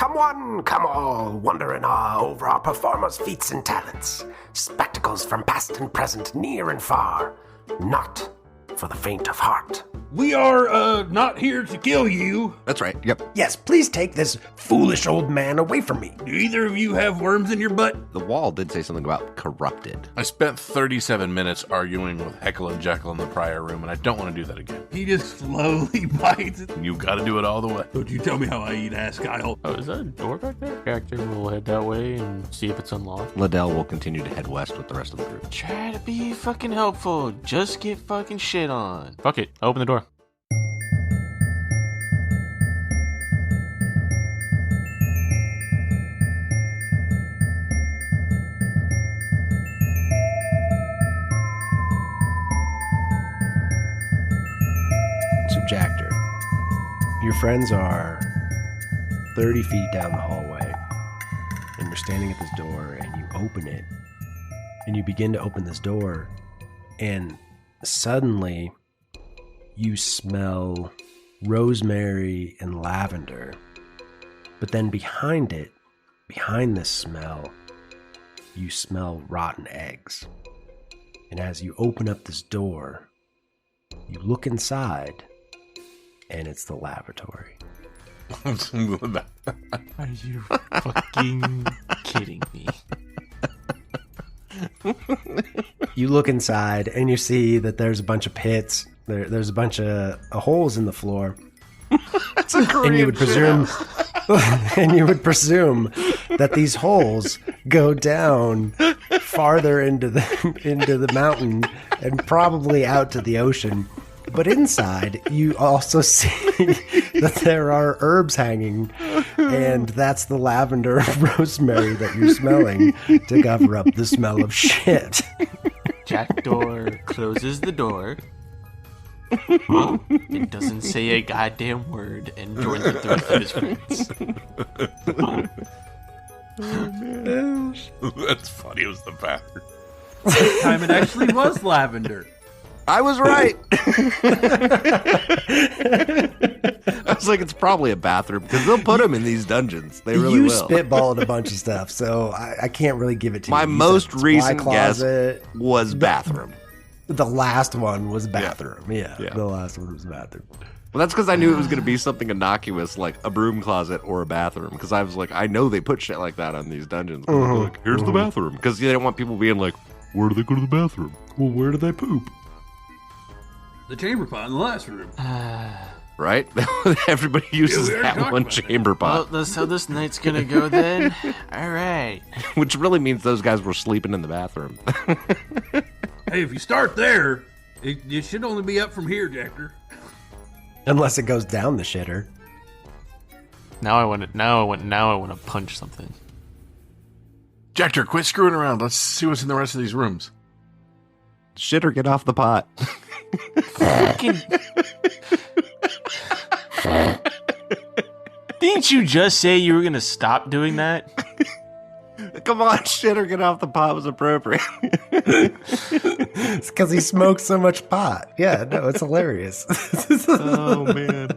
Come one, come all, wonder in awe over our performers' feats and talents. Spectacles from past and present, near and far. Not for the faint of heart. We are, not here to kill you. That's right, yep. Yes, please take this foolish old man away from me. Do either of you have worms in your butt? The wall did say something about corrupted. I spent 37 minutes arguing with Heckle and Jekyll in the prior room, and I don't want to do that again. He just slowly bites it. You gotta do it all the way. Don't you tell me how I eat ass, Kyle. Oh, is that a door back there? Character will head that way and see if it's unlocked. Lidel will continue to head west with the rest of the group. Try to be fucking helpful. Just get fucking shit on. Fuck it. Open the door. So, Jactor, your friends are 30 feet down the hallway, and you're standing at this door, and you open it, and you begin to open this door, and suddenly you smell rosemary and lavender. But then behind it, behind this smell, you smell rotten eggs. And as you open up this door, you look inside, and it's the lavatory. Are you fucking kidding me? You look inside, and you see that there's a bunch of pits. There's a bunch of holes in the floor. That's a Korean and you would presume and you would presume that these holes go down farther into the mountain and probably out to the ocean. But inside, you also see that there are herbs hanging, and that's the lavender and rosemary that you're smelling to cover up the smell of shit. Jackdaw closes the door. It doesn't say a goddamn word and joins with the rest of his friends. That's funny. It was the bathroom. This time it actually was lavender. I was right. I was like, it's probably a bathroom because they'll put them in these dungeons. They really will. Spitballed a bunch of stuff, so I can't really give it to you. My most recent guess closet was bathroom. The last one was bathroom. Yeah, Yeah. The last one was bathroom. Well, that's because I knew it was going to be something innocuous like a broom closet or a bathroom. Because I was like, I know they put shit like that on these dungeons. Like, here's the bathroom. Because they don't want people being like, where do they go to the bathroom? Well, where do they poop? The chamber pot in the last room. Right? Everybody uses that one chamber Well, pot. that's how this night's gonna go then. All right. Which really means those guys were sleeping in the bathroom. Hey, if you start there, it should only be up from here, Jacker. Unless it goes down the shitter. Now I want to punch something. Jactor, quit screwing around. Let's see what's in the rest of these rooms. Shit or get off the pot. Fucking. Didn't you just say you were gonna stop doing that? Come on, shit or get off the pot was appropriate. It's because he smokes so much pot. Yeah, no, it's hilarious. Oh, man.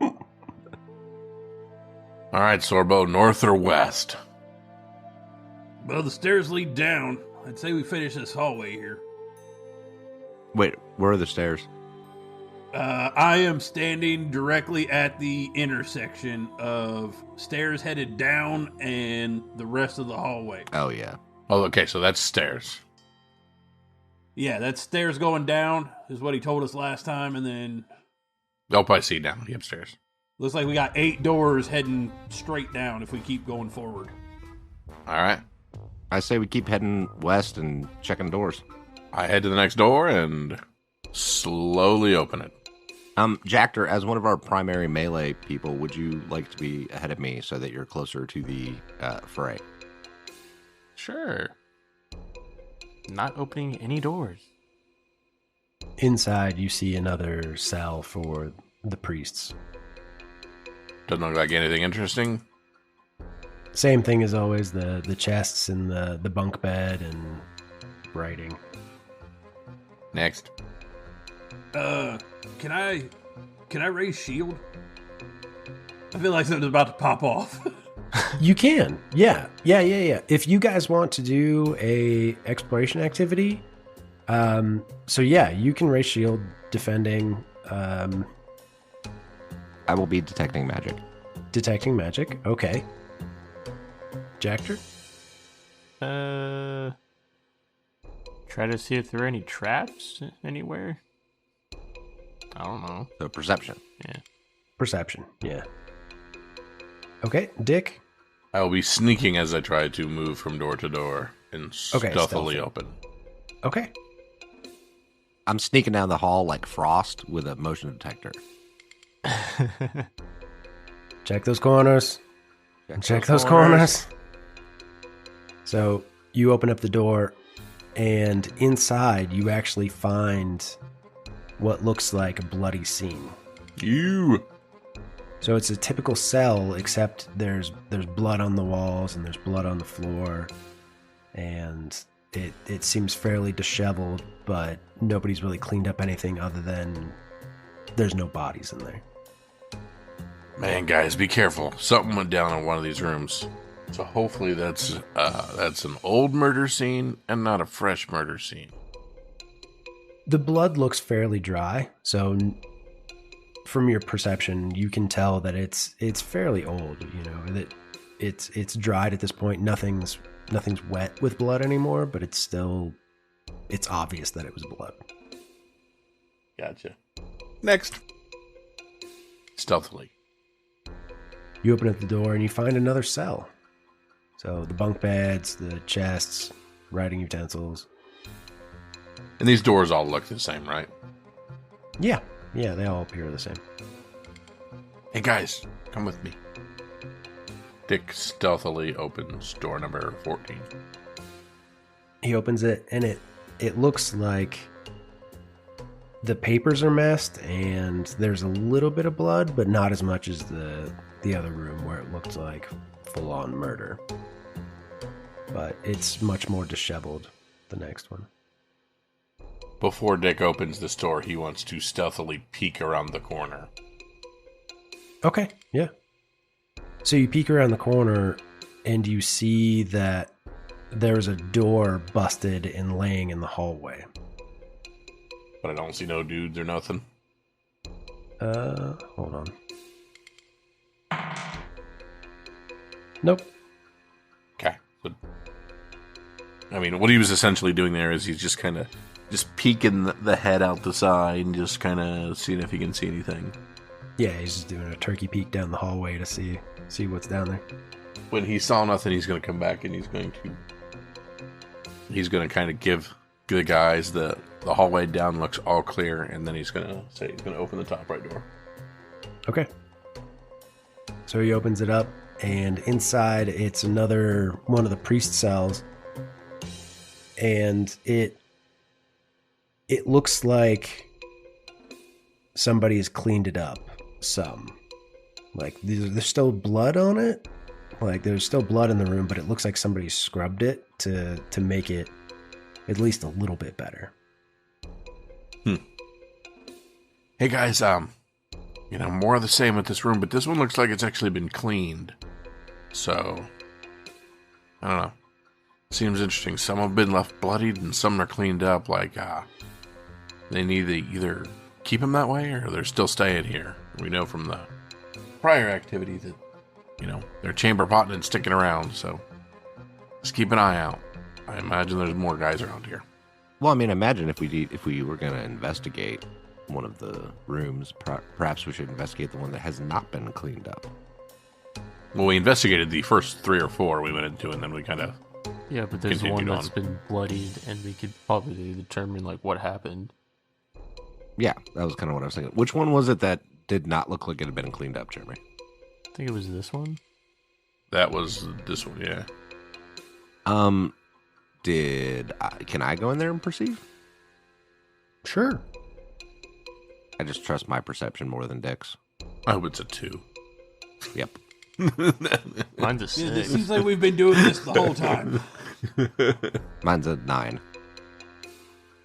All right, Sorbo, north or west? Well, the stairs lead down. I'd say we finish this hallway here. Wait, where are the stairs? I am standing directly at the intersection of stairs headed down and the rest of the hallway. Oh, yeah. Oh, okay, so that's stairs. Yeah, that's stairs going down is what he told us last time, and then Oh, I see down the upstairs. looks like we got 8 doors heading straight down if we keep going forward. All right. I say we keep heading west and checking doors. I head to the next door and slowly open it. Jactor, as one of our primary melee people, would you like to be ahead of me so that you're closer to the fray? Sure. Not opening any doors. Inside, you see another cell for the priests. Doesn't look like anything interesting. Same thing as always, the chests and the bunk bed and writing. Next. Can I raise shield? I feel like something's about to pop off. You can. Yeah. If you guys want to do a exploration activity, so yeah, you can raise shield defending. I will be detecting magic. Detecting magic. Okay. Jactor? Try to see if there are any traps anywhere. I don't know. So perception. Yeah. Perception. Yeah. Okay, Dick? I will be sneaking as I try to move from door to door and stealthily open. Okay. I'm sneaking down the hall like Frost with a motion detector. Check those corners. Check those corners. So you open up the door, and inside you actually find what looks like a bloody scene. So it's a typical cell, except there's blood on the walls and there's blood on the floor, and it seems fairly disheveled, but nobody's really cleaned up anything other than there's no bodies in there. Man, guys, be careful. Something went down in one of these rooms. So hopefully that's an old murder scene and not a fresh murder scene. The blood looks fairly dry, so from your perception, you can tell that it's fairly old. You know that it's dried at this point. Nothing's wet with blood anymore, but it's obvious that it was blood. Gotcha. Next. Stealthily. You open up the door and you find another cell. So the bunk beds, the chests, writing utensils. And these doors all look the same, right? Yeah, they all appear the same. Hey guys, come with me. Dick stealthily opens door number 14. He opens it, and it looks like the papers are messed, and there's a little bit of blood, but not as much as the other room where it looked like full-on murder. But it's much more disheveled, the next one. Before Dick opens this door, he wants to stealthily peek around the corner. Okay, yeah. So you peek around the corner, and you see that there's a door busted and laying in the hallway. But I don't see no dudes or nothing. Hold on. Nope. Okay. But, I mean, what he was essentially doing there is he's just kind of just peeking the head out the side and just kind of seeing if he can see anything. Yeah, he's just doing a turkey peek down the hallway to see what's down there. When he saw nothing, he's going to come back and he's going to kind of give the guys the hallway down looks all clear, and then he's going to open the top right door. Okay. So he opens it up, and inside it's another one of the priest cells, and it looks like somebody has cleaned it up some. Like there's still blood on it. Like there's still blood in the room, but it looks like somebody scrubbed it to make it at least a little bit better. Hey guys, more of the same with this room, but this one looks like it's actually been cleaned. So, I don't know. Seems interesting. Some have been left bloodied and some are cleaned up. Like, they need to either keep them that way or they're still staying here. We know from the prior activity that, they're chamber potting and sticking around. So, just keep an eye out. I imagine there's more guys around here. Well, I mean, imagine if we were going to investigate one of the rooms, perhaps we should investigate the one that has not been cleaned up. Well, we investigated the first 3 or 4 we went into, and then we kind of yeah, but there's one that's been bloodied, and we could probably determine like what happened. Yeah, that was kind of what I was thinking. Which one was it that did not look like it had been cleaned up, Jeremy? I think it was this one. That was this one, yeah. Can I go in there and perceive? Sure. I just trust my perception more than Dick's. I hope it's a 2. Yep. Mine's a 6. It seems like we've been doing this the whole time. Mine's a 9.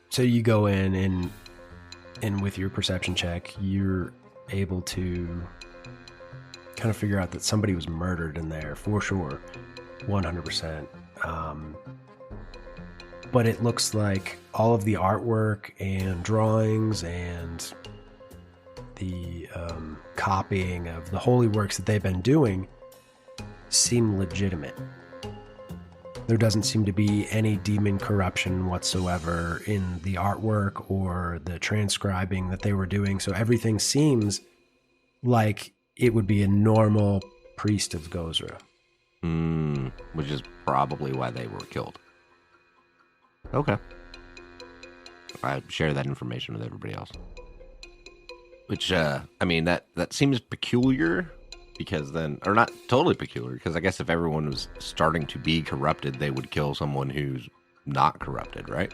So you go in and with your perception check, you're able to kind of figure out that somebody was murdered in there for sure, 100%. But it looks like all of the artwork and drawings and the copying of the holy works that they've been doing seem legitimate. There doesn't seem to be any demon corruption whatsoever in the artwork or the transcribing that they were doing. So everything seems like it would be a normal priest of Gozra. Which is probably why they were killed. Okay. I share that information with everybody else. Which, I mean, that seems peculiar, because then, or not totally peculiar, because I guess if everyone was starting to be corrupted, they would kill someone who's not corrupted, right?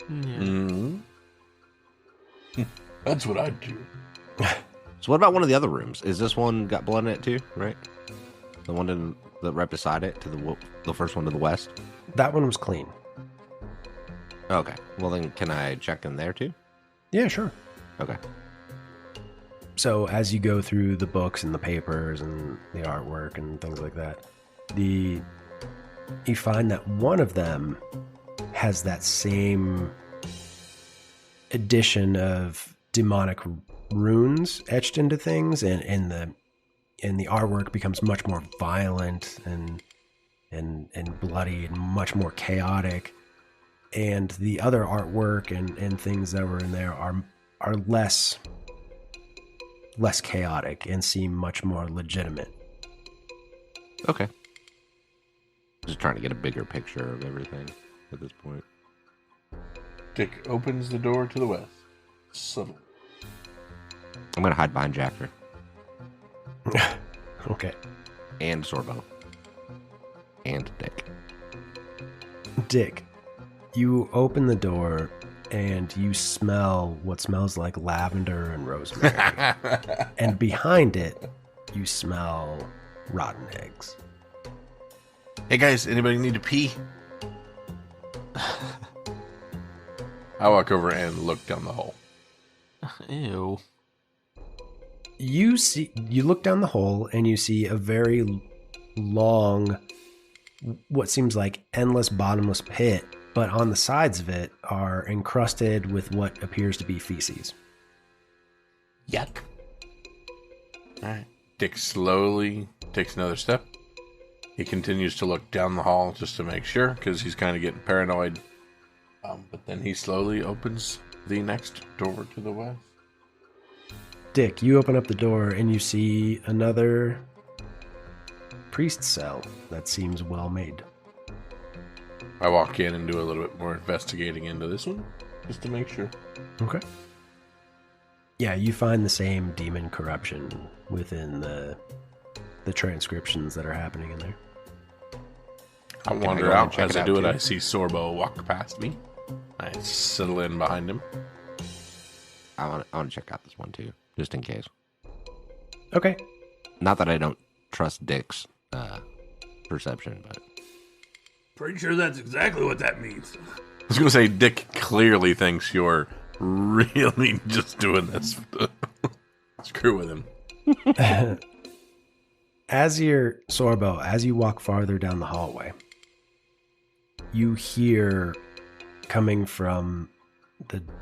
Yeah. That's what I'd do. So what about one of the other rooms? Is this one got blood in it too, right? The one right beside it, to the first one to the west? That one was clean. Okay. Well, then can I check in there too? Yeah, sure. Okay. So as you go through the books and the papers and the artwork and things like that, you find that one of them has that same addition of demonic runes etched into things, and the artwork becomes much more violent and bloody and much more chaotic. And the other artwork and things that were in there are less chaotic and seem much more legitimate. Okay. Just trying to get a bigger picture of everything at this point. Dick opens the door to the west. Subtle. I'm going to hide behind Jacker. Okay. And Sorbo. And Dick. Dick, you open the door and you smell what smells like lavender and rosemary. And behind it, you smell rotten eggs. Hey guys, anybody need to pee? I walk over and look down the hole. Ew. You look down the hole and you see a very long, what seems like endless bottomless pit, but on the sides of it are encrusted with what appears to be feces. Yuck. Alright. Dick slowly takes another step. He continues to look down the hall just to make sure, because he's kind of getting paranoid. But then he slowly opens the next door to the west. Dick, you open up the door and you see another priest cell that seems well made. I walk in and do a little bit more investigating into this one, just to make sure. Okay. Yeah, you find the same demon corruption within the transcriptions that are happening in there. I wander out. As I do it, I see Sorbo walk past me. I settle in behind him. I want to check out this one too, just in case. Okay. Not that I don't trust Dick's perception, but Pretty sure that's exactly what that means. I was going to say, Dick clearly thinks you're really just doing this. Screw with him. As you walk farther down the hallway, you hear coming from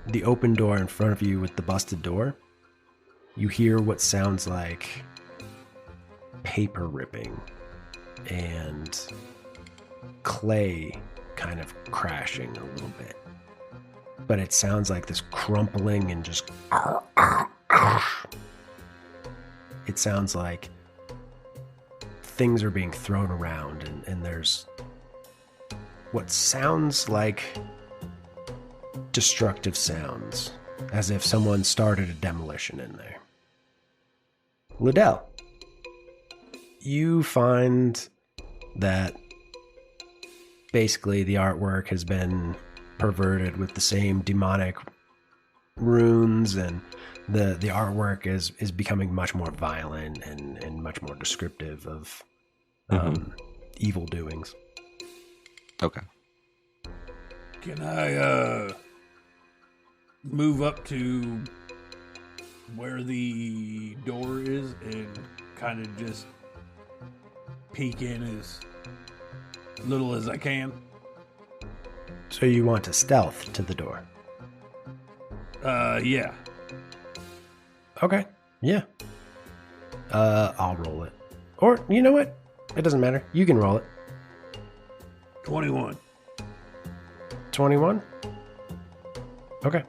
the open door in front of you with the busted door, you hear what sounds like paper ripping and clay kind of crashing a little bit. But it sounds like this crumpling and just... It sounds like things are being thrown around, and there's what sounds like destructive sounds, as if someone started a demolition in there. Lidel, you find that basically the artwork has been perverted with the same demonic runes, and the artwork is becoming much more violent and much more descriptive of evil doings. okay. Can I move up to where the door is and kind of just peek in as little as I can. So you want to stealth to the door? Yeah. Okay. Yeah. I'll roll it. Or, you know what? It doesn't matter. You can roll it. 21. 21? Okay.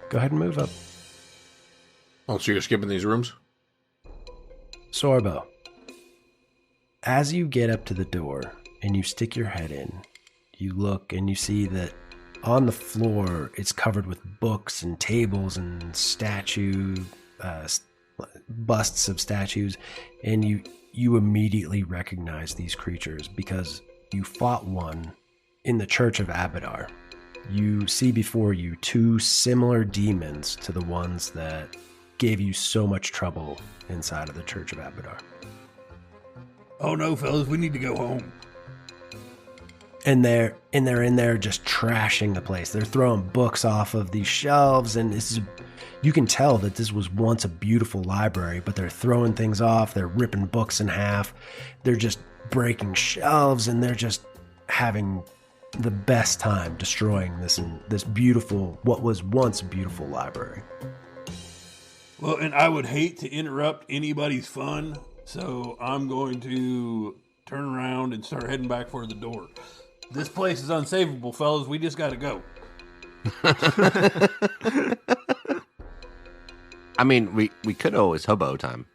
Go ahead and move up. Oh, so you're skipping these rooms? Sorbo. As you get up to the door and you stick your head in, you look and you see that on the floor it's covered with books and tables and busts of statues, and you immediately recognize these creatures because you fought one in the Church of Abadar. You see before you two similar demons to the ones that gave you so much trouble inside of the Church of Abadar. Oh no, fellas, we need to go home. And they're in there just trashing the place. They're throwing books off of these shelves, and you can tell that this was once a beautiful library, but they're throwing things off. They're ripping books in half. They're just breaking shelves, and they're just having the best time destroying this beautiful, what was once a beautiful library. Well, and I would hate to interrupt anybody's fun, so I'm going to turn around and start heading back for the door. This place is unsavable, fellas. We just got to go. I mean, we could always hobo time.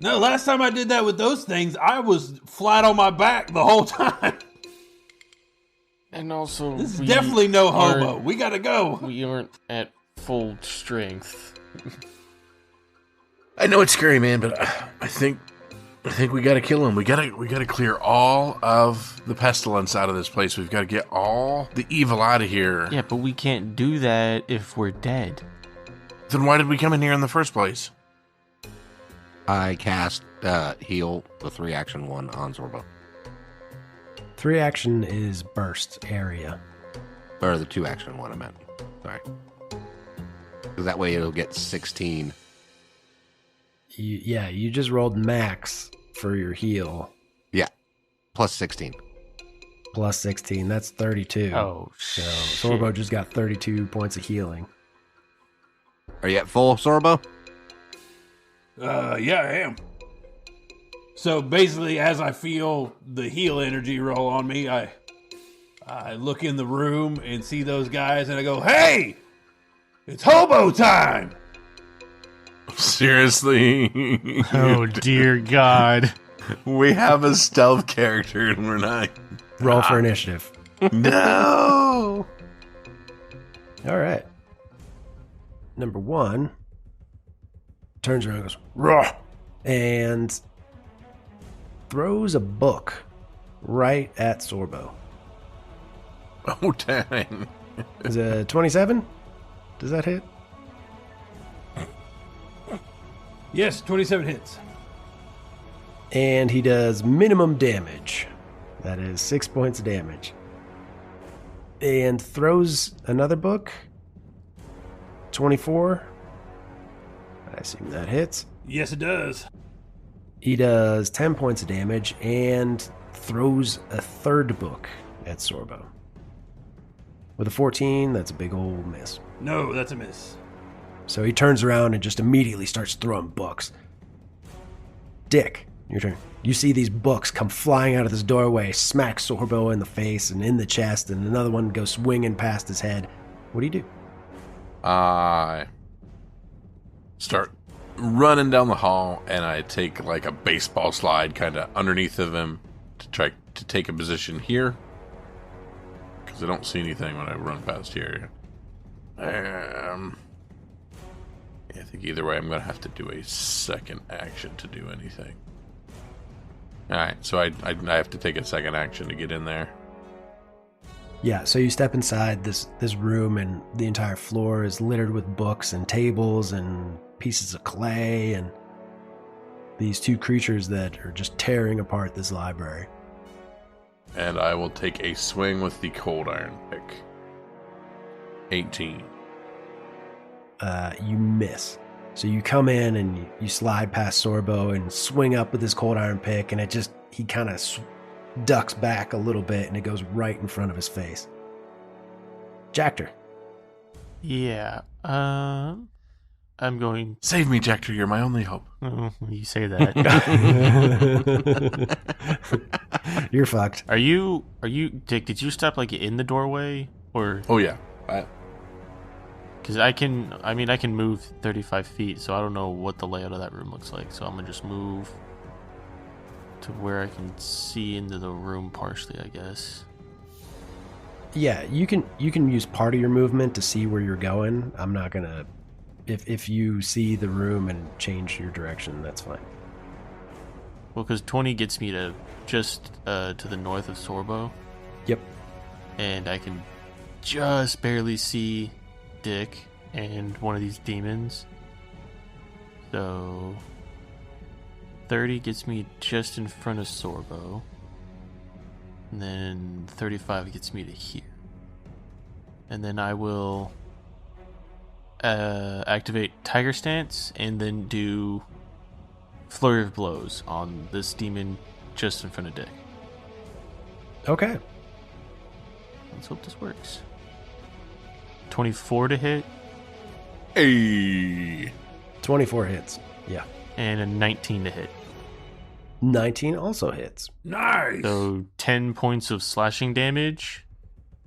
No, last time I did that with those things, I was flat on my back the whole time. And also, This is definitely no hobo. We got to go. We aren't at full strength. I know it's scary, man, but I think we gotta kill him. We gotta clear all of the pestilence out of this place. We've got to get all the evil out of here. Yeah, but we can't do that if we're dead. Then why did we come in here in the first place? I cast heal, the 3-action one on Zorbo. 3-action is burst area. Or the 2-action one, I meant. Sorry. Because that way it'll get 16. You just rolled max for your heal. Yeah. Plus 16. Plus 16. That's 32. Oh, So shit. Sorbo just got 32 points of healing. Are you at full, Sorbo? Yeah, I am. So basically, as I feel the heal energy roll on me, I look in the room and see those guys, and I go, "Hey, it's hobo time!" Seriously? Oh, dear God. We have a stealth character and we're not. Roll for initiative. No! All right. Number 1 turns around and goes, "Rah!" and throws a book right at Sorbo. Oh, dang. Is it 27? Does that hit? Yes, 27 hits. And he does minimum damage. That is 6 points of damage. And throws another book. 24. I assume that hits. Yes, it does. He does 10 points of damage and throws a third book at Sorbo. With a 14, that's a big old miss. No, that's a miss. So he turns around and just immediately starts throwing books. Dick, your turn. You see these books come flying out of this doorway, smack Sorbo in the face and in the chest, and another one goes swinging past his head. What do you do? I start running down the hall, and I take like a baseball slide kind of underneath of him to try to take a position here. Because I don't see anything when I run past here. I think either way I'm going to have to do a second action to do anything. Alright, so I have to take a second action to get in there. Yeah, so you step inside this room, and the entire floor is littered with books and tables and pieces of clay and these two creatures that are just tearing apart this library. And I will take a swing with the cold iron pick. 18. You miss. So you come in and you slide past Sorbo and swing up with his cold iron pick, and he kind of ducks back a little bit, and it goes right in front of his face. Jactor. Yeah. I'm going. Save me, Jactor. You're my only hope. Oh, you say that. You're fucked. Are you, Dick? Did you stop like in the doorway or? Oh yeah. Because I can move 35 feet, so I don't know what the layout of that room looks like. So I'm gonna just move to where I can see into the room partially, I guess. Yeah, you can use part of your movement to see where you're going. I'm not gonna. If you see the room and change your direction, that's fine. Well, because 20 gets me to just to the north of Sorbo. Yep. And I can just barely see Dick and one of these demons. So 30 gets me just in front of Sorbo. And then 35 gets me to here. And then I will activate Tiger Stance and then do Flurry of Blows on this demon just in front of Dick. Okay. Let's hope this works. 24 to hit. Hey. 24 hits. Yeah. And a 19 to hit. 19 also hits. Nice. So 10 points of slashing damage.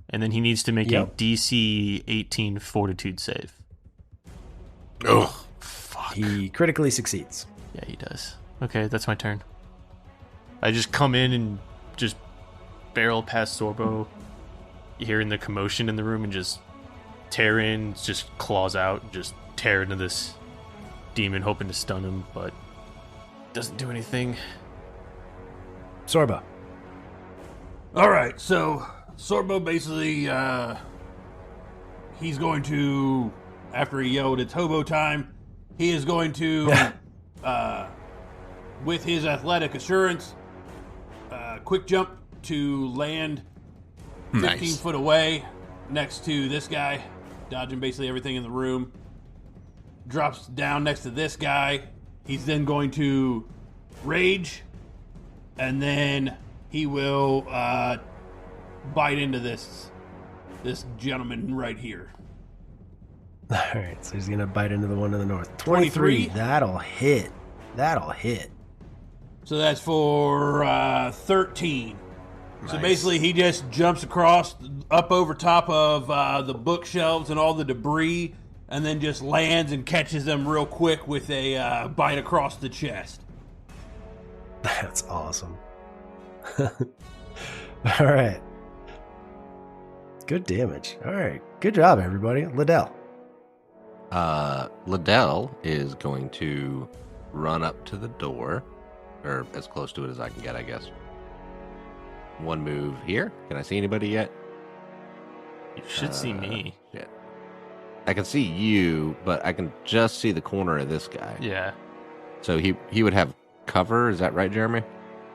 And then he needs to make a DC 18 fortitude save. Oh, fuck. He critically succeeds. Yeah, he does. Okay, that's my turn. I just come in and just barrel past Sorbo, hearing the commotion in the room, and just tear in, just claws out, just tear into this demon, hoping to stun him, but doesn't do anything. Sorbo. All right, so Sorbo basically, he's going to, after he yelled, "It's hobo time," he is going to, with his athletic assurance, quick jump to land 15 foot away next to this guy, dodging basically everything in the room. Drops down next to this guy. He's then going to rage, and then he will bite into this gentleman right here. All right, so he's gonna bite into the one to the north. 23. That'll hit. So that's for 13. Nice. So basically, he just jumps across, up over top of the bookshelves and all the debris, and then just lands and catches them real quick with a bite across the chest. That's awesome. All right. Good damage. All right. Good job, everybody. Lidel. Lidel is going to run up to the door, or as close to it as I can get, I guess. One move here. Can I see anybody yet? You should see me. Shit. I can see you, but I can just see the corner of this guy. Yeah. So he would have cover. Is that right, Jeremy?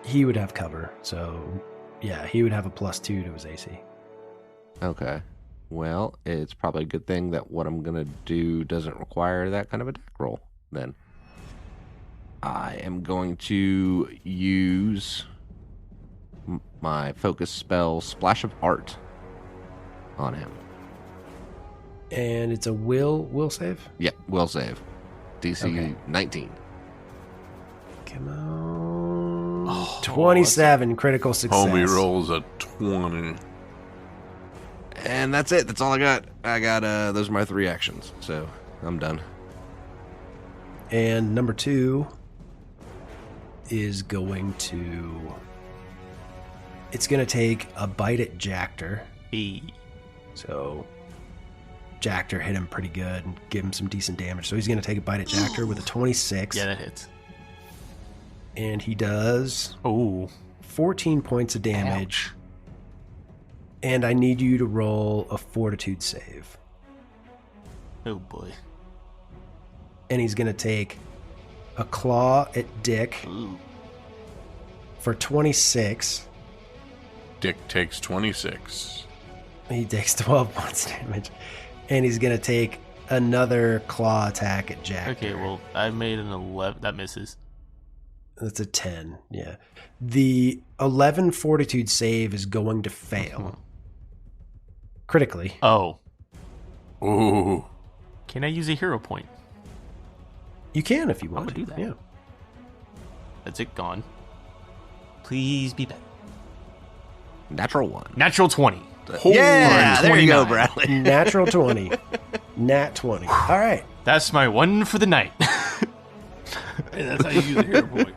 He would have cover. So, yeah, he would have a +2 to his AC. Okay. Well, it's probably a good thing that what I'm going to do doesn't require that kind of attack roll, then. I am going to use my focus spell, Splash of Art, on him. And it's a will save? Yeah, will save. DC Okay. 19. Come on. 27, critical success. Homie rolls a 20. And that's it. That's all I got. Those are my 3 actions. So I'm done. And number 2 is going to... It's going to take a bite at Jactor. B. So Jactor hit him pretty good and give him some decent damage. So he's going to take a bite at Jactor with a 26. Yeah, that hits. And he does 14 points of damage. Ouch. And I need you to roll a fortitude save. Oh boy. And he's going to take a claw at Dick Ooh. for 26. Dick takes 26. He takes 12 points damage. And he's going to take another claw attack at Jack. Okay, well, I made an 11. That misses. That's a 10, yeah. The 11 fortitude save is going to fail. Critically. Oh. Ooh. Can I use a hero point? You can if you want I'm gonna to. do that. Yeah. That's it, gone. Please be better. Natural 1. Natural 20. Yeah, there you go, 29. Bradley. Natural 20. Nat 20. All right. That's my one for the night. Hey, that's how you use a hero point.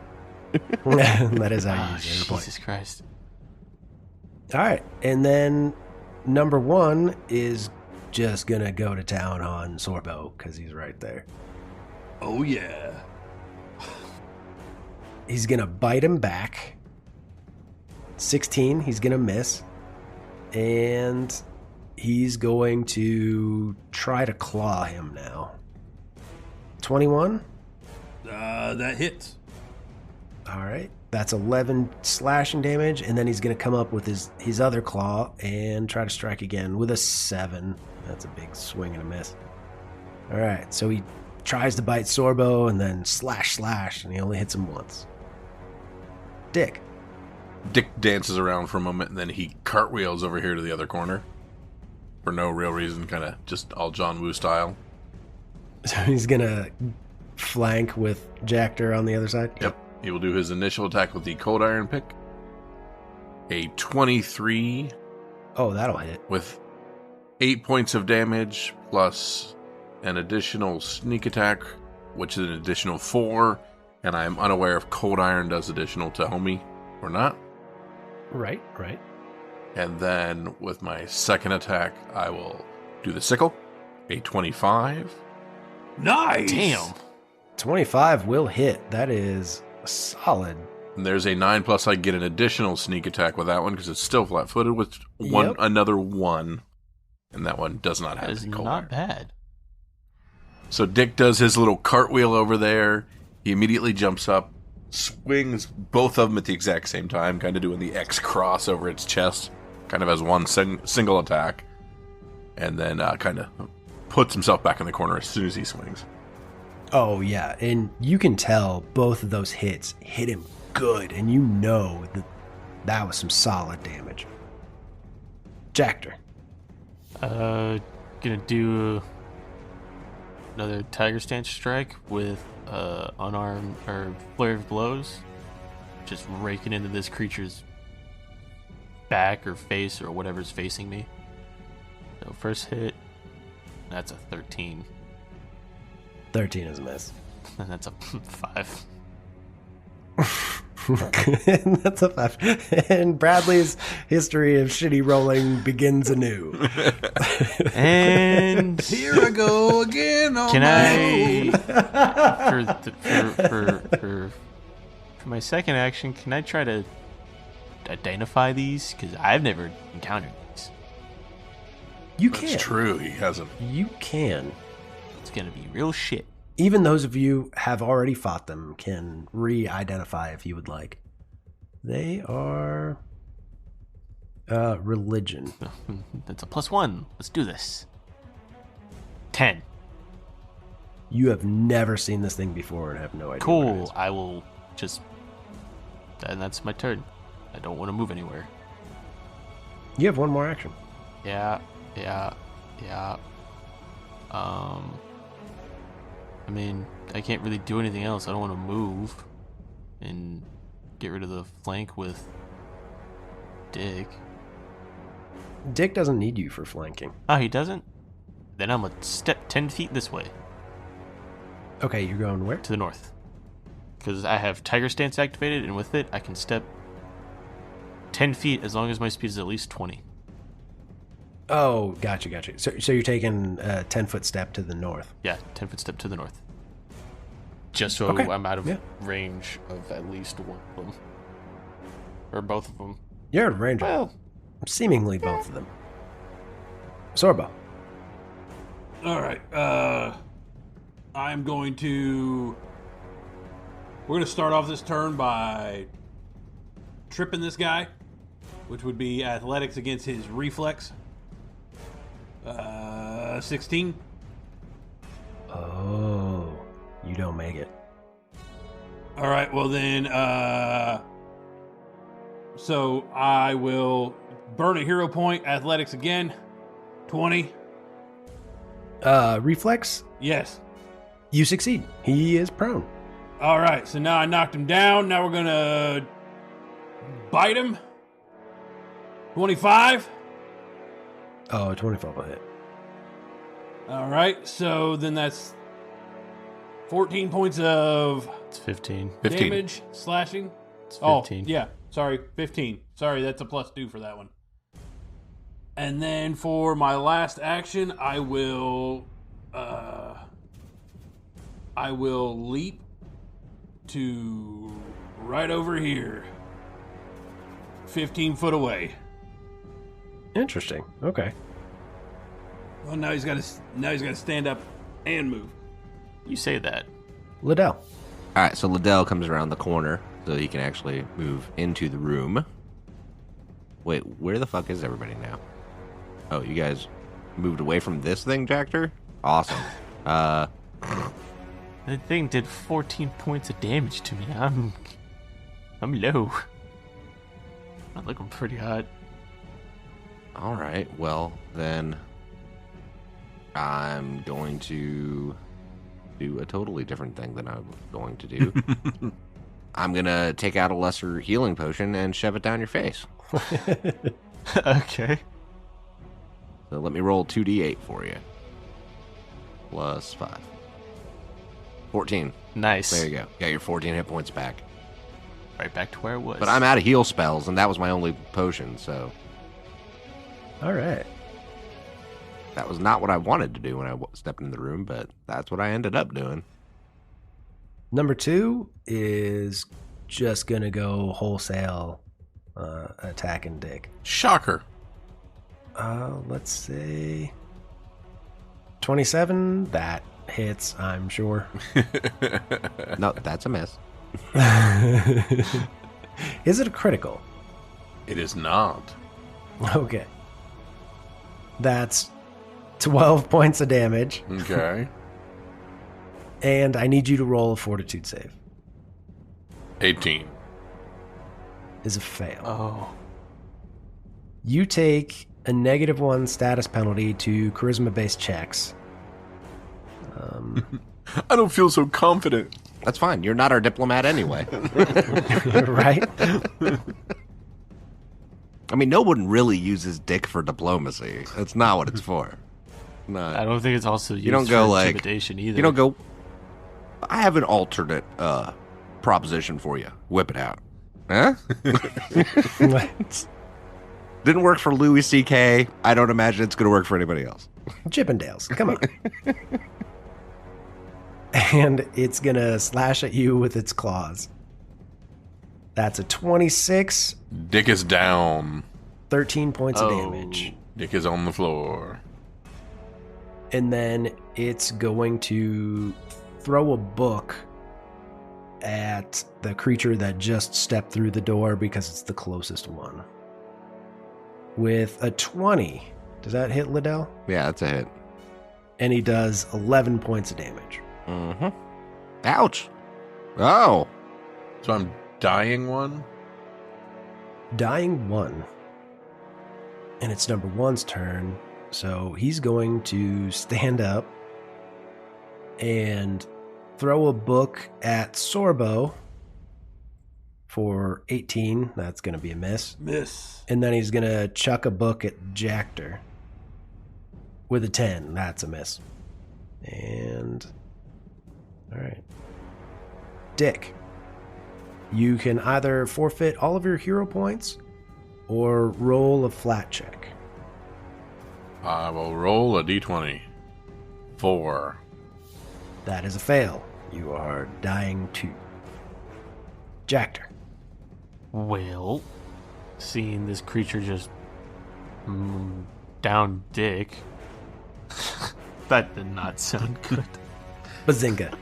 That is how you Oh, use your point. Jesus Christ. All right. And then number 1 is just going to go to town on Sorbo because he's right there. Oh, yeah. He's going to bite him back. 16, he's going to miss. And he's going to try to claw him now. 21? That hits. All right. That's 11 slashing damage. And then he's going to come up with his other claw and try to strike again with a 7. That's a big swing and a miss. All right. So he tries to bite Sorbo and then slash, and he only hits him once. Dick. Dick dances around for a moment, and then he cartwheels over here to the other corner. For no real reason, kind of just all John Woo style. So he's going to flank with Jactor on the other side? Yep. He will do his initial attack with the Cold Iron pick. A 23 Oh, that'll hit. with 8 points of damage, plus an additional sneak attack, which is an additional 4. And I am unaware if Cold Iron does additional to homie or not. Right. And then with my second attack, I will do the sickle. A 25. Nice. Damn. 25 will hit. That is solid. And there's a 9 plus I get an additional sneak attack with that one because it's still flat footed with Yep. another 1. And that one does not That have is the Cold not Iron. bad. So Dick does his little cartwheel over there. He immediately jumps up, swings both of them at the exact same time, kind of doing the X cross over its chest, kind of as one single attack, and then kind of puts himself back in the corner as soon as he swings. Oh, yeah. And you can tell both of those hits hit him good, and you know that was some solid damage. Jactor. Gonna do another Tiger Stance strike with unarmed or flurry of blows, just raking into this creature's back or face or whatever's facing me. So first hit, that's a 13, 13 is a miss. and that's a 5. That's a 5. And Bradley's history of shitty rolling begins anew. And Here I go again. On can my I for my second action, can I try to identify these? Because I've never encountered these. You That's can. true. He hasn't. You can. It's gonna be real shit. Even those of you have already fought them can re-identify if you would like. They are religion. That's a +1. Let's do this. 10. You have never seen this thing before and have no idea. What it Cool. is. I will just. And that's my turn. I don't want to move anywhere. You have one more action. Yeah. I mean, I can't really do anything else. I don't want to move and get rid of the flank with Dick. Dick doesn't need you for flanking. Oh, he doesn't? Then I'm going to step 10 feet this way Okay, you're going where? to the north. Because I have Tiger Stance activated, and with it, I can step 10 feet as long as my speed is at least 20. Oh, gotcha. So you're taking a 10-foot step to the north. Yeah, 10-foot step to the north. Just so Okay, I'm out of yeah. range of at least one of them. Or both of them. You're out of range. Well, Seemingly both of them. Sorbo. All right. I'm going to. We're going to start off this turn by tripping this guy, which would be athletics against his reflex. 16. don't make it. All right, well then, so I will burn a hero point, athletics again, 20. Reflex, Yes. you succeed. He is prone. All right, so now I knocked him down. Now we're gonna bite him. 25. Oh, 25 will hit. All right, so then that's 14 points of It's 15. 15. damage, slashing. It's 15. Oh, yeah. Sorry, 15. Sorry, that's a +2 for that one. And then for my last action, I will leap to right over here. 15 foot away. Interesting. Okay. Well, now he's got to stand up and move. You say that. Lidel. All right, so Lidel comes around the corner so he can actually move into the room. Wait, where the fuck is everybody now? Oh, you guys moved away from this thing, Jactor? Awesome. That thing did 14 points of damage to me. I'm low. I look, I'm pretty hot. All right, well, then I'm going to do a totally different thing than I was going to do. I'm going to take out a lesser healing potion and shove it down your face. Okay. So let me roll 2d8 for you. Plus 5. 14. Nice. There you go. Got your 14 hit points back. Right back to where it was. But I'm out of heal spells, and that was my only potion, so All right. that was not what I wanted to do when I stepped in the room, but that's what I ended up doing. Number 2 is just going to go wholesale attacking Dick. Shocker. Let's say 27. That hits, I'm sure. No, that's a miss. Is it a critical? It is not. Okay. That's 12 points of damage, Okay. and I need you to roll a fortitude save. 18. Is a fail. Oh. You take a -1 status penalty to charisma-based checks. I don't feel so confident. That's fine. You're not our diplomat anyway. Right? I mean, no one really uses dick for diplomacy. That's not what it's for. No. I don't think it's also used don't go for like- intimidation either. You don't go, I have an alternate proposition for you. Whip it out. Huh? Didn't work for Louis C.K. I don't imagine it's going to work for anybody else. Chippendales, come on. And it's going to slash at you with its claws. That's a 26, Dick is down. 13 points of Oh. damage. Dick is on the floor. And then it's going to throw a book at the creature that just stepped through the door because it's the closest one. With a 20. Does that hit Lidel? Yeah, that's a hit. And he does 11 points of damage. Mm-hmm. Ouch. Oh. So I'm dying one? Dying 1. And it's number 1's turn. So he's going to stand up and throw a book at Sorbo for 18. That's going to be a miss. Miss. And then he's going to chuck a book at Jactor with a 10. That's a miss. And all right. Dick, you can either forfeit all of your hero points or roll a flat check. I will roll a d20. 4. That is a fail. You are dying 2. Jactor. Well, seeing this creature just down Dick, that did not sound good. Bazinga.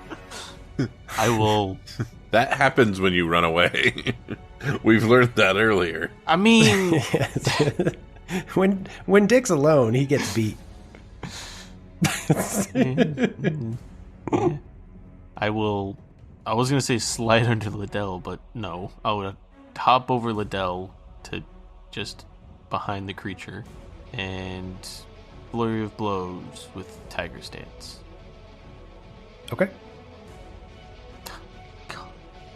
I will. That happens when you run away. We've learned that earlier. I mean, when Dick's alone, he gets beat. I was going to say slide under Lidel, but no. I would hop over Lidel to just behind the creature and flurry of blows with Tiger Stance. Okay.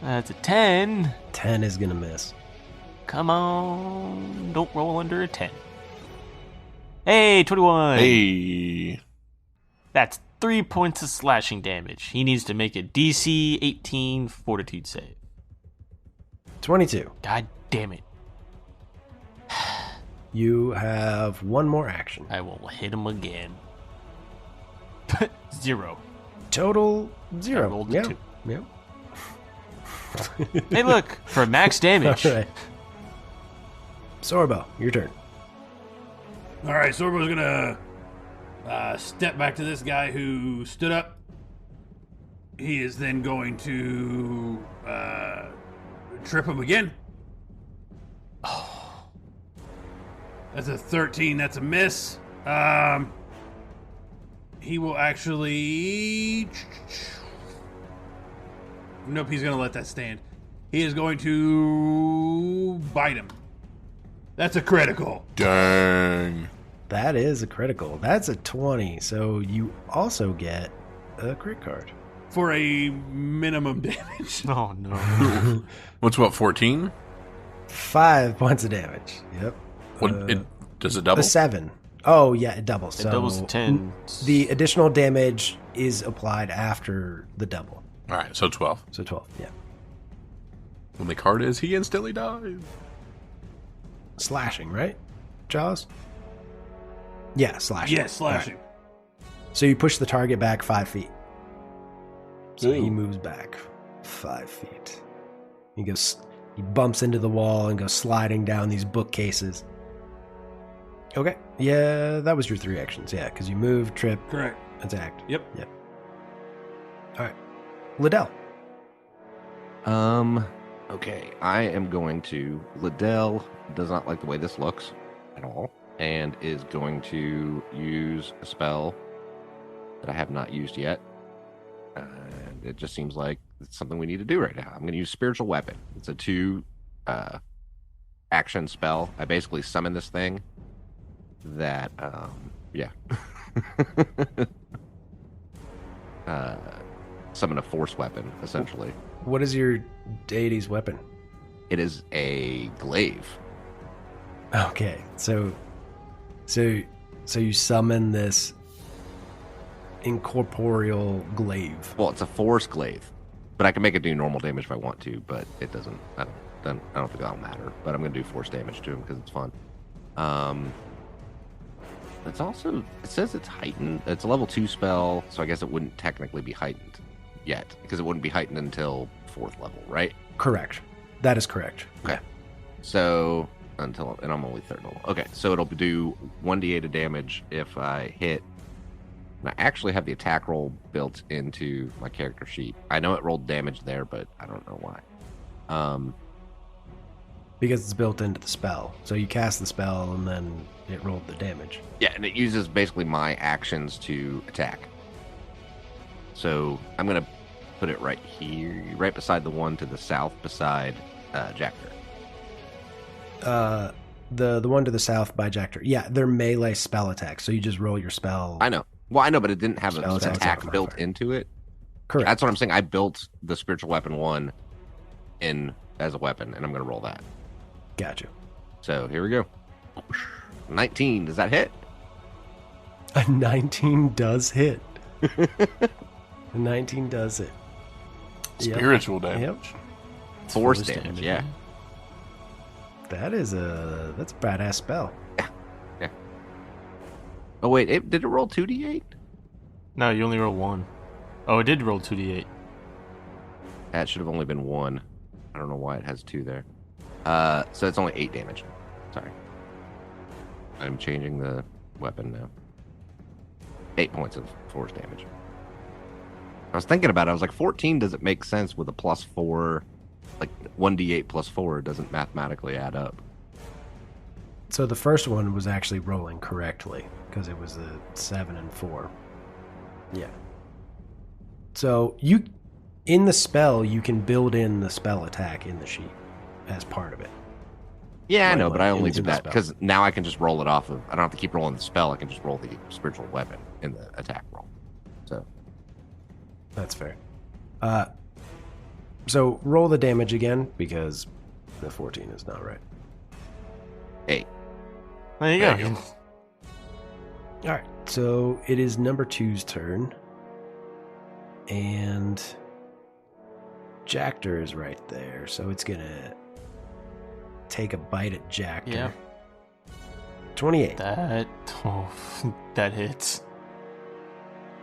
That's a 10. 10 is going to miss. Come on. Don't roll under a 10. Hey, 21. Hey. That's 3 points of slashing damage. He needs to make a DC 18 fortitude save. 22. God damn it. You have one more action. I will hit him again. 0. Total 0. I rolled a yeah. 2. Yep. Hey, look, for max damage. All right. Sorbo, your turn. All right, Sorbo's gonna step back to this guy who stood up. He is then going to trip him again. Oh, that's a 13. That's a miss. He will actually. Nope, he's going to let that stand. He is going to bite him. That's a critical. Dang. That is a critical. That's a 20. So you also get a crit card. For a minimum damage. Oh, no. What's what, 14? 5 points of damage. Yep. Does it double? A 7. Oh, yeah, it doubles. It So doubles to 10. The additional damage is applied after the double. All right, so 12. So 12, yeah. When the card is, he instantly dies. Slashing, right? Jaws? Yeah, slashing. Yes, slashing. Right. So you push the target back 5 feet. So he Ooh. moves back 5 feet. He bumps into the wall and goes sliding down these bookcases. Okay. Yeah, that was your 3 actions. Yeah, because you move, trip, Correct. attacked. Yep. All right. Lidel. Okay, I am going to. Lidel does not like the way this looks at all, and is going to use a spell that I have not used yet. And it just seems like it's something we need to do right now. I'm going to use Spiritual Weapon. It's a 2 action spell. I basically summon this thing that, summon a force weapon, essentially. What is your deity's weapon? It is a glaive. Okay. So you summon this incorporeal glaive. Well, it's a force glaive, but I can make it do normal damage if I want to. But it doesn't. I don't think that'll matter. But I'm going to do force damage to him because it's fun. It's also, it says it's heightened. It's a level 2 spell, so I guess it wouldn't technically be heightened yet because it wouldn't be heightened until 4th level, right? Correct. That is correct. Okay. So and I'm only 3rd level. Okay, so it'll do 1d8 of damage if I hit. And I actually have the attack roll built into my character sheet. I know it rolled damage there, but I don't know why. Because it's built into the spell. So you cast the spell and then it rolled the damage. Yeah, and it uses basically my actions to attack. So I'm going to put it right here, right beside the one to the south, beside Jactor. The one to the south by Jactor. Yeah, they're melee spell attacks. So you just roll your spell. I know. Well, I know, but it didn't have an Spell attack attack built modifier. into it. Correct. That's what I'm saying. I built the spiritual weapon one in as a weapon, and I'm going to roll that. Gotcha. So here we go. 19. Does that hit? A 19 does hit. A 19 does hit. Yep. Spiritual damage. Yep. Force damage, yeah. That's a badass spell. Yeah. Oh, wait. Did it roll 2d8? No, you only roll 1. Oh, it did roll 2d8. That should have only been 1. I don't know why it has 2 there. So it's only 8 damage. Sorry. I'm changing the weapon now. 8 points of force damage. I was thinking about it. I was like, 14 doesn't make sense with a plus 4. Like 1d8 plus 4 doesn't mathematically add up. So the first one was actually rolling correctly because it was a 7 and 4. Yeah. So you In the spell, you can build in the spell attack in the sheet as part of it. Yeah, I Like, know, but I only in did the that spell. because now I can just roll it off of. I don't have to keep rolling the spell. I can just roll the spiritual weapon in the attack roll. So That's fair. So roll the damage again because the 14 is not right. 8. There you There go. you go. All right, so it is number 2's turn, and Jactor is right there, so it's gonna take a bite at Jactor. Yep. 28. That hits.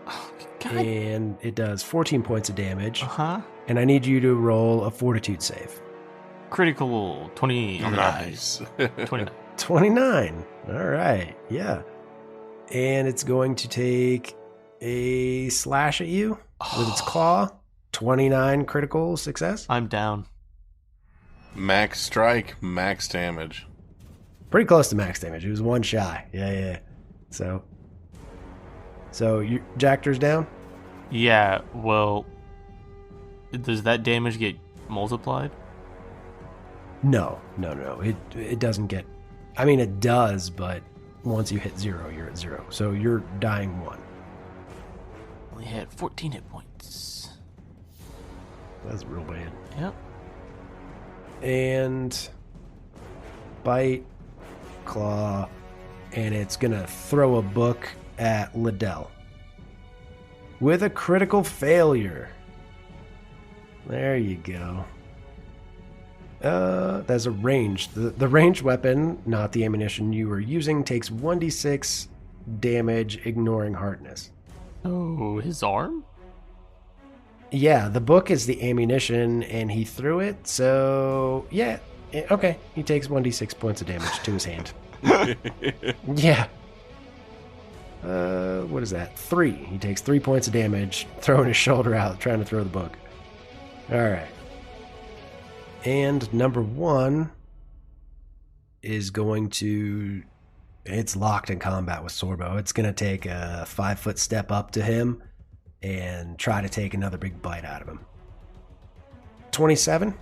Oh, God. And it does 14 points of damage, Uh-huh. and I need you to roll a fortitude save. Critical 20. Nice. 29. 29. All right, yeah. And it's going to take a slash at you with its claw. 29 critical success. I'm down. Max strike, max damage. Pretty close to max damage. It was one shy. Yeah. So Jactor's down? Yeah, well, does that damage get multiplied? No. It doesn't get... I mean, it does, but once you hit 0, you're at 0. So you're dying 1. Only had 14 hit points. That's real bad. Yep. And bite, claw, and it's going to throw a book at Lidel. With a critical failure. There you go. That's a ranged. The ranged weapon, not the ammunition you were using, takes 1d6 damage, ignoring hardness. Oh, his arm? Yeah, the book is the ammunition, and he threw it, so... Yeah, okay. He takes 1d6 points of damage to his hand. Yeah. What is that? 3. He takes 3 points of damage, throwing his shoulder out, trying to throw the book. All right. And number 1 is going to... It's locked in combat with Sorbo. It's going to take a 5-foot step up to him and try to take another big bite out of him. 27,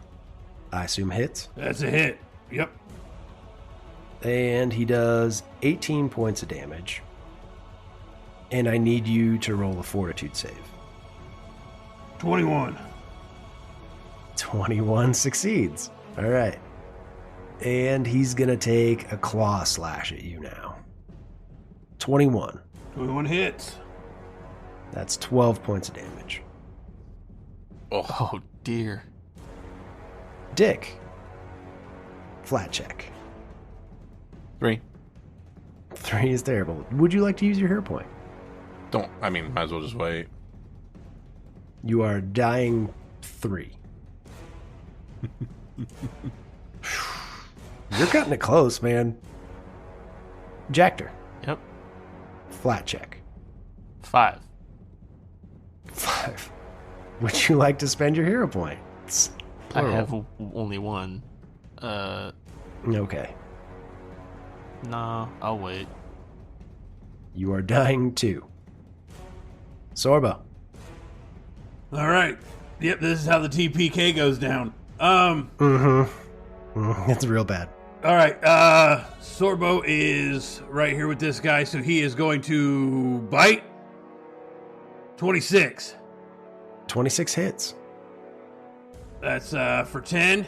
I assume hits. That's a hit. Yep. And he does 18 points of damage. And I need you to roll a fortitude save. 21. 21 succeeds. All right. And he's going to take a claw slash at you now. 21. 21 hits. That's 12 points of damage. Oh, dear. Dick. Flat check. 3. 3 is terrible. Would you like to use your hero point? Might as well just wait. You are dying 3. You're cutting it close, man. Jactor. Yep. Flat check. 5. 5. Would you like to spend your hero point? I have only 1. Okay. Nah, I'll wait. You are dying 2. Sorbo. All right. Yep, this is how the TPK goes down. It's real bad. All right. Sorbo is right here with this guy, so he is going to bite. 26. 26 hits. That's for 10.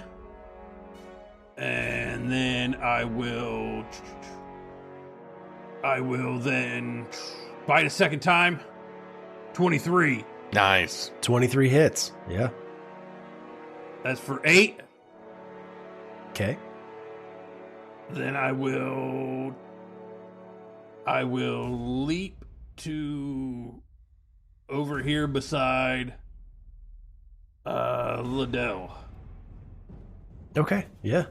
And then I will then bite a second time. 23. Nice. 23 hits. Yeah. That's for 8. Okay. Then I will leap to over here beside Lidel. Okay. Yeah.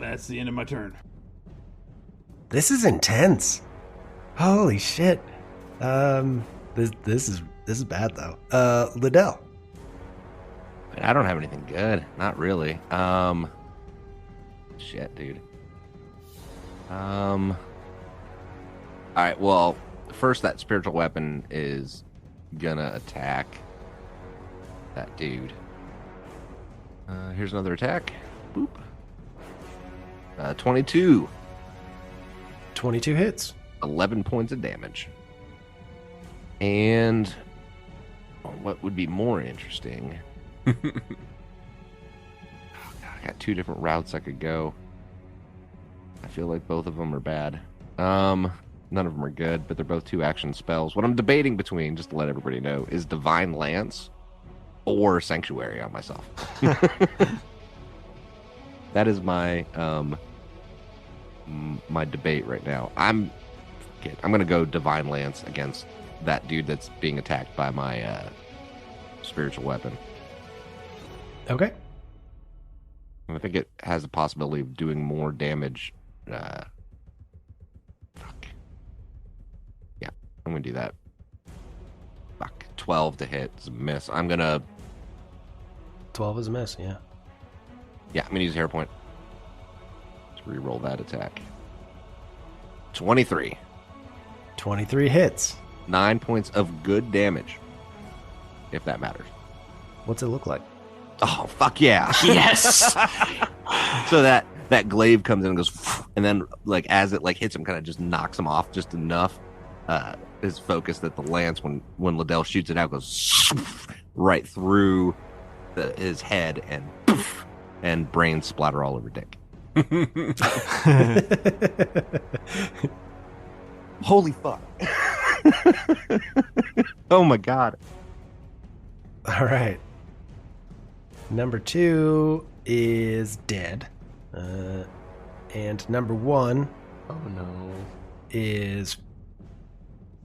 That's the end of my turn. This is intense. Holy shit. This is bad though. Lidel. I don't have anything good. Not really. Shit, dude. All right. Well, first that spiritual weapon is gonna attack that dude. Here's another attack. Boop. 22. 22 hits. 11 points of damage. And what would be more interesting? I got 2 different routes I could go. I feel like both of them are bad. None of them are good, but they're both 2 action spells. What I'm debating between, just to let everybody know, is Divine Lance or Sanctuary on myself. That is my my debate right now. I'm gonna go Divine Lance against that dude that's being attacked by my spiritual weapon. Okay. I think it has a possibility of doing more damage. Fuck. Yeah, I'm gonna do that. Fuck. 12 to hit is a miss. I'm gonna 12 is a miss, yeah. Yeah, I'm gonna use a hero point. Let's re-roll that attack. 23. 23 hits. 9 points of good damage. If that matters. What's it look like? Oh, fuck yeah. Yes. So that glaive comes in and goes, and then like as it like hits him, kind of just knocks him off just enough. His focus that the lance, when Lidel shoots it out, goes right through his head and brains splatter all over Dick. Holy fuck. Oh my god. All right. Number 2 is dead. And number 1 Oh no. is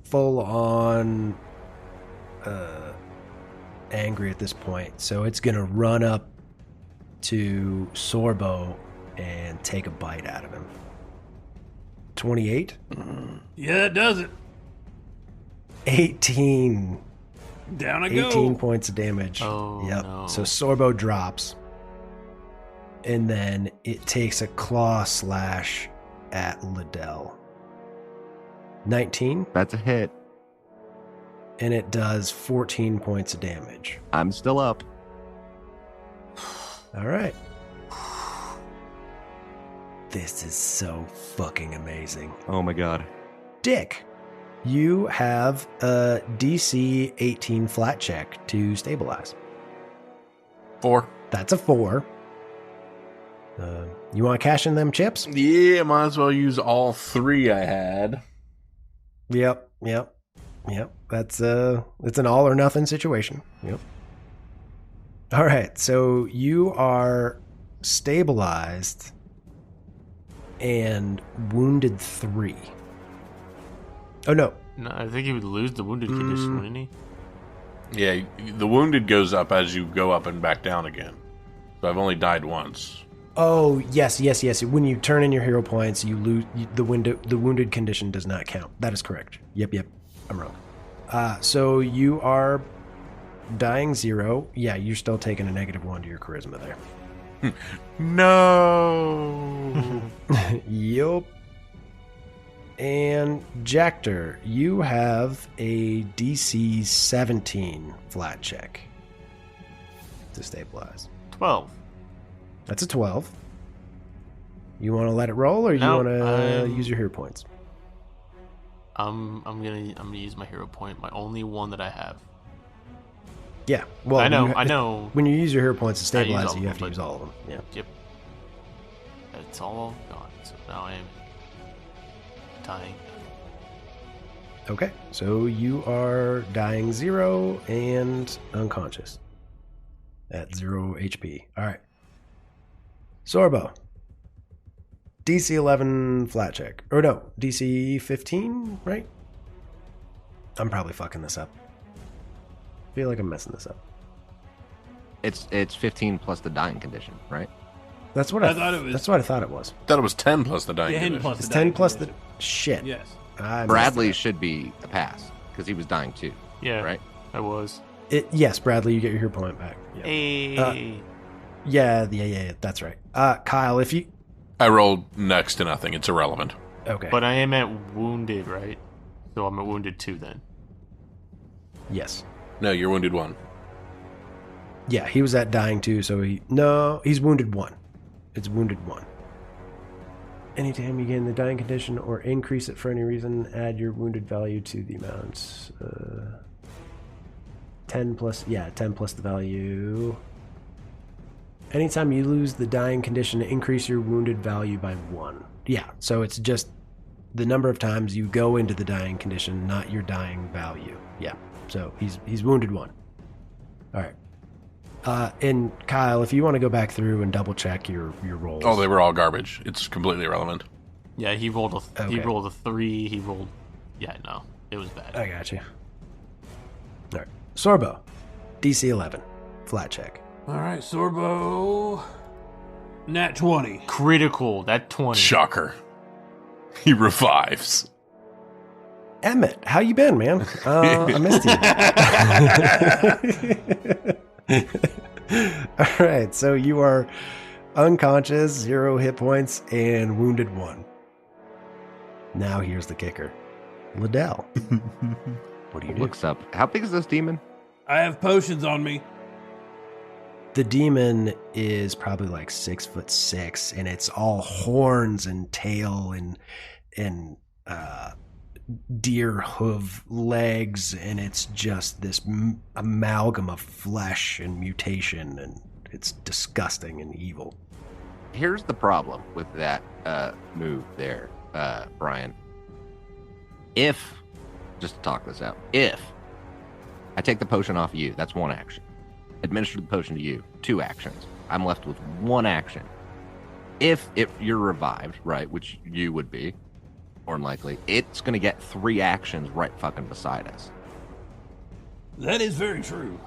full on angry at this point. So it's going to run up to Sorbo and take a bite out of him. 28? Yeah, that does it. 18. Down I 18 go. points of damage. Oh, yep. no. So Sorbo drops. And then it takes a claw slash at Lidel. 19. That's a hit. And it does 14 points of damage. I'm still up. All right. This is so fucking amazing. Oh my god. Dick, you have a DC 18 flat check to stabilize. 4. That's a 4. You want to cash in them chips? Yeah, might as well use all 3 I had. Yep. That's it's an all or nothing situation. Yep. All right, so you are stabilized and wounded 3. Oh no. No, I think he would lose the wounded condition, wouldn't he? Yeah, the wounded goes up as you go up and back down again. So I've only died once. Oh, yes. When you turn in your hero points, you lose the wounded condition does not count. That is correct. Yep. I'm wrong. So you are dying 0. Yeah, you're still taking a -1 to your charisma there. No. Yup. And Jactor, you have a DC 17 flat check to stabilize. 12. That's a 12. You want to let it roll, or you No, want to use your hero points? I'm gonna use my hero point, my only one that I have. Yeah. Well, I know. When you use your hero points to I use stabilize all it, you of have to them, use all of them. Yeah. Yep. It's all gone. So now I am dying. Okay. So you are dying 0 and unconscious at 0 HP. All right. Sorbo. DC 11 flat check. Or no, DC 15, right? I'm probably fucking this up. I feel like I'm messing this up. It's 15 plus the dying condition, right? That's what I thought it was- That's what I thought it was. Thought it was 10 plus the dying 10 condition. plus It's the 10 dying plus the condition. shit. Yes. I messed Bradley it up. should be a pass because he was dying too, Yeah, right? I was. Yes, Bradley, you get your hero point back. Yeah. Hey. Yeah, that's right. Kyle, if you I rolled next to nothing. It's irrelevant. okay, But I am at wounded, right? So I'm at wounded 2 then. yes, No, you're wounded 1. Yeah, he was at dying 2, so he's wounded 1. It's wounded 1. Anytime you gain the dying condition or increase it for any reason, add your wounded value to the amount. 10 plus the value. Anytime you lose the dying condition, increase your wounded value by 1. Yeah, so it's just the number of times you go into the dying condition, not your dying value. Yeah, so he's wounded 1. All right. And Kyle, if you want to go back through and double check your rolls. Oh, they were all garbage. It's completely irrelevant. Yeah, he rolled a 3. He rolled. Yeah, no, it was bad. I got you. All right, Sorbo, DC 11, flat check. All right, Sorbo, nat 20. Critical. That 20. Shocker. He revives. Emmett, how you been, man? I missed you. All right, so you are unconscious, 0 hit points, and wounded 1. Now here's the kicker. Lidel, what do you do? Looks up. How big is this demon? I have potions on me. The demon is probably like 6'6", and it's all horns and tail and deer hoof legs, and it's just this amalgam of flesh and mutation, and it's disgusting and evil. Here's the problem with that move there, Brian. If, just to talk this out, if I take the potion off of you, that's 1 action. Administer the potion to you, 2 actions. I'm left with 1 action. If you're revived, right, which you would be, more than likely, it's going to get 3 actions right fucking beside us. That is very true.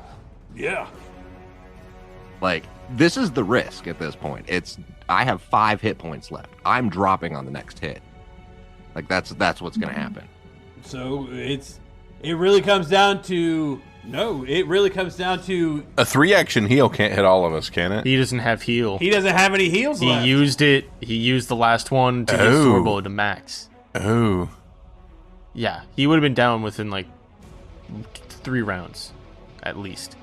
Yeah. Like, this is the risk at this point. I have 5 hit points left. I'm dropping on the next hit. Like, that's what's going to happen. So it really comes down to it really comes down to A 3-action heal can't hit all of us, can it? He doesn't have heal. he doesn't have any heals left. He used it. He used the last one to get Sorbo to max. Oh. Yeah, he would have been down within like 3 rounds, at least.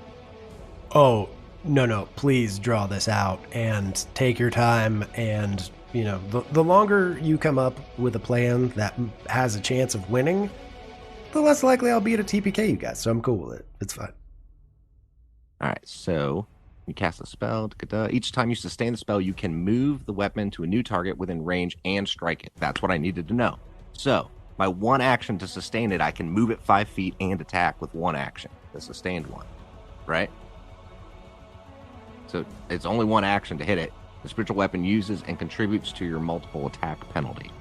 Oh, no, please draw this out and take your time, and the longer you come up with a plan that has a chance of winning, the less likely I'll be to TPK you guys, so I'm cool with it. It's fine. All right, so you cast a spell. Each time you sustain the spell, you can move the weapon to a new target within range and strike it. That's what I needed to know. So, my 1 action to sustain it, I can move it 5 feet and attack with 1 action, the sustained one, right? So, it's only 1 action to hit it. The spiritual weapon uses and contributes to your multiple attack penalty.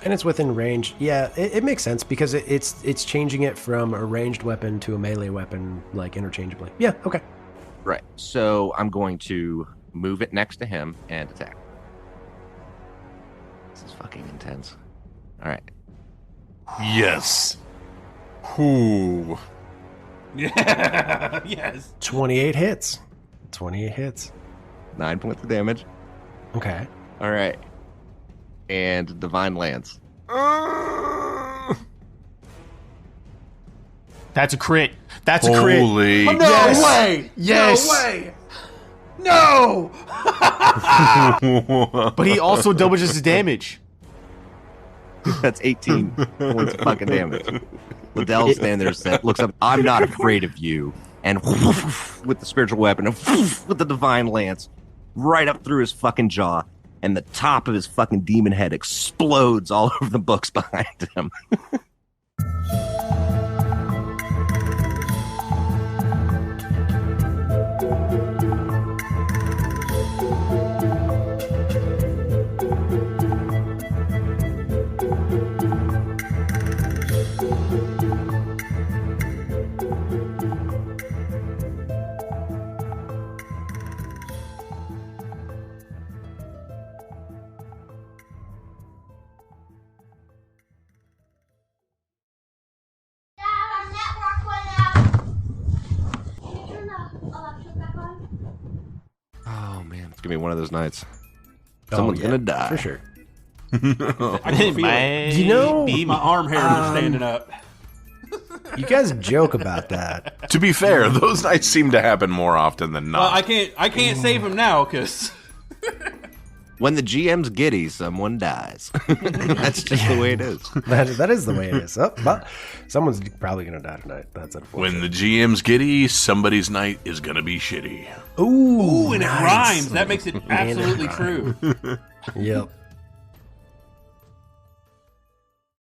And it's within range. Yeah, it makes sense because it's changing it from a ranged weapon to a melee weapon, like interchangeably. Yeah, okay. Right. So I'm going to move it next to him and attack. This is fucking intense. All right. Yes. Ooh. Yeah. Yes. 28 hits. 28 hits. 9 points of damage. Okay. All right. And Divine Lance. That's a crit. That's a crit. Holy. Oh, no Yes. way. Yes. No way. No. But he also doubles his damage. That's 18 points of fucking damage. Liddell standing there, looks up. I'm not afraid of you. And with the spiritual weapon, and with the Divine Lance, right up through his fucking jaw. And the top of his fucking demon head explodes all over the books behind him. Oh, man. It's going to be one of those nights. Someone's going to die. For sure. I can feel it. You know, My arm hairs are standing up. You guys joke about that. To be fair, those nights seem to happen more often than not. Well, I can't save him now because When the GM's giddy, someone dies. That's just the way it is. That is the way it is. Oh, but someone's probably going to die tonight. That's unfortunate. When the GM's giddy, somebody's night is gonna be shitty. Ooh, and it rhymes. That makes it absolutely true. Yep.